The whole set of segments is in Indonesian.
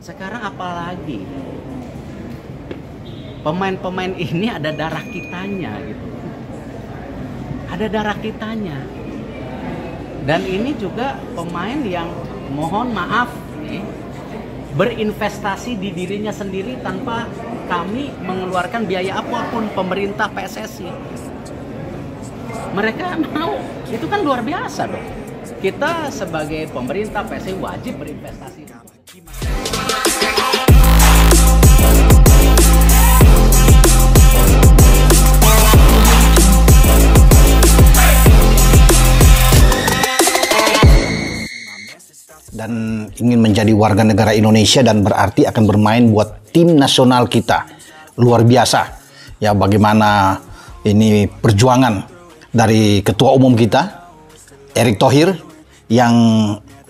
Sekarang apalagi pemain-pemain ini ada darah kitanya gitu. Ada darah kitanya. Dan ini juga pemain yang mohon maaf nih, berinvestasi di dirinya sendiri tanpa kami mengeluarkan biaya apapun, pemerintah PSSI. Mereka mau, itu kan luar biasa dong. Kita sebagai pemerintah PSSI wajib berinvestasi. Dan ingin menjadi warga negara Indonesia dan berarti akan bermain buat tim nasional kita. Luar biasa. Ya, bagaimana ini perjuangan dari ketua umum kita, Erick Thohir, yang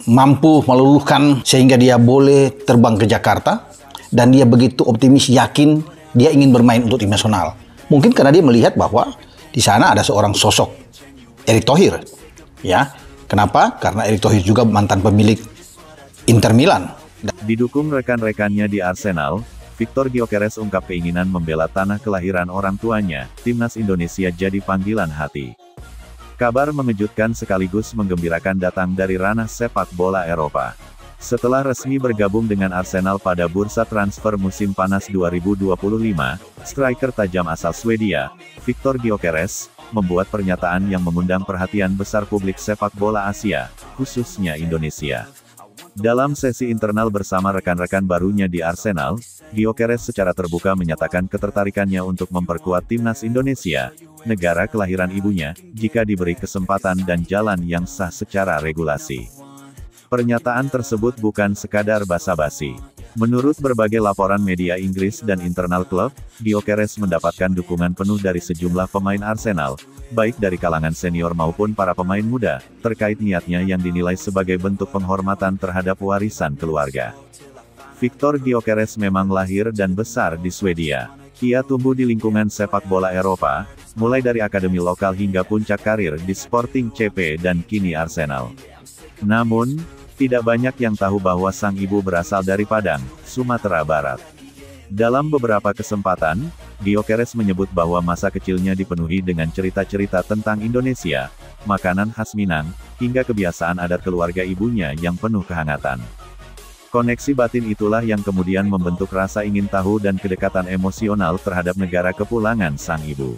mampu meluluhkan sehingga dia boleh terbang ke Jakarta, dan dia begitu optimis, yakin dia ingin bermain untuk tim nasional. Mungkin karena dia melihat bahwa di sana ada seorang sosok Erick Thohir. Ya, kenapa? Karena Erick Thohir juga mantan pemilik Inter Milan. Didukung rekan-rekannya di Arsenal, Victor Gyökeres ungkap keinginan membela tanah kelahiran orang tuanya. Timnas Indonesia jadi panggilan hati. Kabar mengejutkan sekaligus menggembirakan datang dari ranah sepak bola Eropa. Setelah resmi bergabung dengan Arsenal pada bursa transfer musim panas 2025, striker tajam asal Swedia, Victor Gyökeres, membuat pernyataan yang mengundang perhatian besar publik sepak bola Asia, khususnya Indonesia. Dalam sesi internal bersama rekan-rekan barunya di Arsenal, Gyökeres secara terbuka menyatakan ketertarikannya untuk memperkuat timnas Indonesia, negara kelahiran ibunya, jika diberi kesempatan dan jalan yang sah secara regulasi. Pernyataan tersebut bukan sekadar basa-basi. Menurut berbagai laporan media Inggris dan internal klub, Gyökeres mendapatkan dukungan penuh dari sejumlah pemain Arsenal, baik dari kalangan senior maupun para pemain muda, terkait niatnya yang dinilai sebagai bentuk penghormatan terhadap warisan keluarga. Victor Gyökeres memang lahir dan besar di Swedia. Ia tumbuh di lingkungan sepak bola Eropa, mulai dari akademi lokal hingga puncak karir di Sporting CP dan kini Arsenal. Namun, tidak banyak yang tahu bahwa sang ibu berasal dari Padang, Sumatera Barat. Dalam beberapa kesempatan, Gyökeres menyebut bahwa masa kecilnya dipenuhi dengan cerita-cerita tentang Indonesia, makanan khas Minang, hingga kebiasaan adat keluarga ibunya yang penuh kehangatan. Koneksi batin itulah yang kemudian membentuk rasa ingin tahu dan kedekatan emosional terhadap negara kepulangan sang ibu.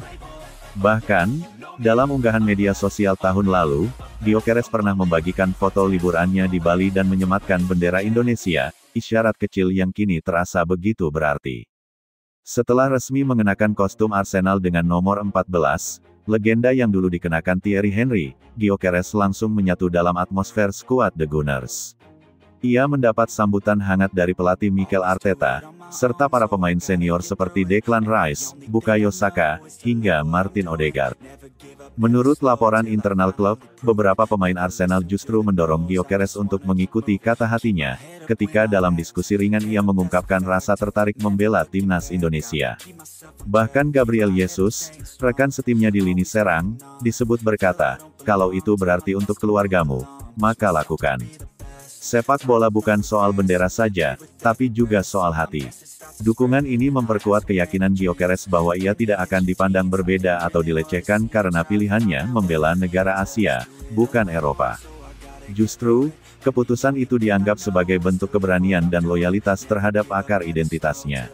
Bahkan, dalam unggahan media sosial tahun lalu, Gyökeres pernah membagikan foto liburannya di Bali dan menyematkan bendera Indonesia, isyarat kecil yang kini terasa begitu berarti. Setelah resmi mengenakan kostum Arsenal dengan nomor 14, legenda yang dulu dikenakan Thierry Henry, Gyökeres langsung menyatu dalam atmosfer skuad The Gunners. Ia mendapat sambutan hangat dari pelatih Mikel Arteta, serta para pemain senior seperti Declan Rice, Bukayo Saka, hingga Martin Odegaard. Menurut laporan internal klub, beberapa pemain Arsenal justru mendorong Gyökeres untuk mengikuti kata hatinya, ketika dalam diskusi ringan ia mengungkapkan rasa tertarik membela timnas Indonesia. Bahkan Gabriel Jesus, rekan setimnya di lini serang, disebut berkata, "Kalau itu berarti untuk keluargamu, maka lakukan." Sepak bola bukan soal bendera saja, tapi juga soal hati. Dukungan ini memperkuat keyakinan Gyökeres bahwa ia tidak akan dipandang berbeda atau dilecehkan karena pilihannya membela negara Asia, bukan Eropa. Justru, keputusan itu dianggap sebagai bentuk keberanian dan loyalitas terhadap akar identitasnya.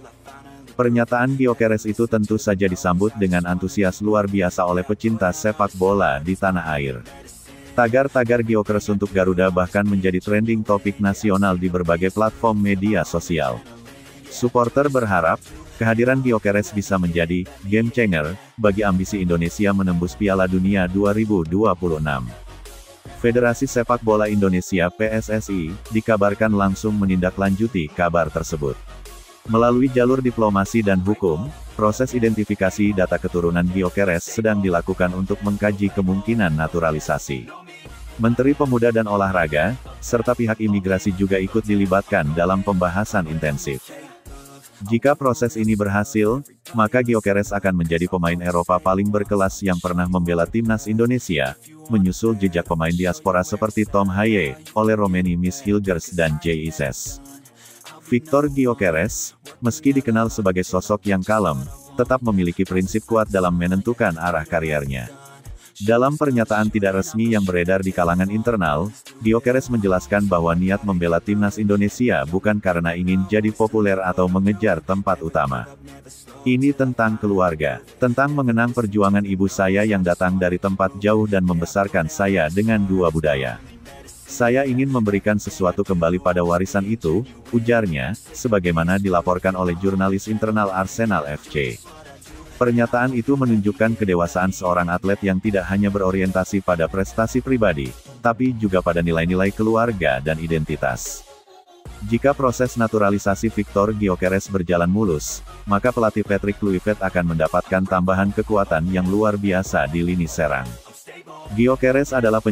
Pernyataan Gyökeres itu tentu saja disambut dengan antusias luar biasa oleh pecinta sepak bola di tanah air. Tagar-tagar Gyökeres untuk Garuda bahkan menjadi trending topik nasional di berbagai platform media sosial. Supporter berharap, kehadiran Gyökeres bisa menjadi game changer bagi ambisi Indonesia menembus Piala Dunia 2026. Federasi Sepak Bola Indonesia (PSSI) dikabarkan langsung menindaklanjuti kabar tersebut. Melalui jalur diplomasi dan hukum, proses identifikasi data keturunan Gyökeres sedang dilakukan untuk mengkaji kemungkinan naturalisasi. Menteri Pemuda dan Olahraga, serta pihak imigrasi juga ikut dilibatkan dalam pembahasan intensif. Jika proses ini berhasil, maka Gyökeres akan menjadi pemain Eropa paling berkelas yang pernah membela timnas Indonesia, menyusul jejak pemain diaspora seperti Tom Haye, Ole Romeni, Miss Hilgers dan Jay Ises. Victor Gyökeres, meski dikenal sebagai sosok yang kalem, tetap memiliki prinsip kuat dalam menentukan arah karirnya. Dalam pernyataan tidak resmi yang beredar di kalangan internal, Gyökeres menjelaskan bahwa niat membela timnas Indonesia bukan karena ingin jadi populer atau mengejar tempat utama. Ini tentang keluarga, tentang mengenang perjuangan ibu saya yang datang dari tempat jauh dan membesarkan saya dengan dua budaya. Saya ingin memberikan sesuatu kembali pada warisan itu, ujarnya, sebagaimana dilaporkan oleh jurnalis internal Arsenal FC. Pernyataan itu menunjukkan kedewasaan seorang atlet yang tidak hanya berorientasi pada prestasi pribadi, tapi juga pada nilai-nilai keluarga dan identitas. Jika proses naturalisasi Victor Gyökeres berjalan mulus, maka pelatih Patrick Kluivert akan mendapatkan tambahan kekuatan yang luar biasa di lini serang. Gyökeres adalah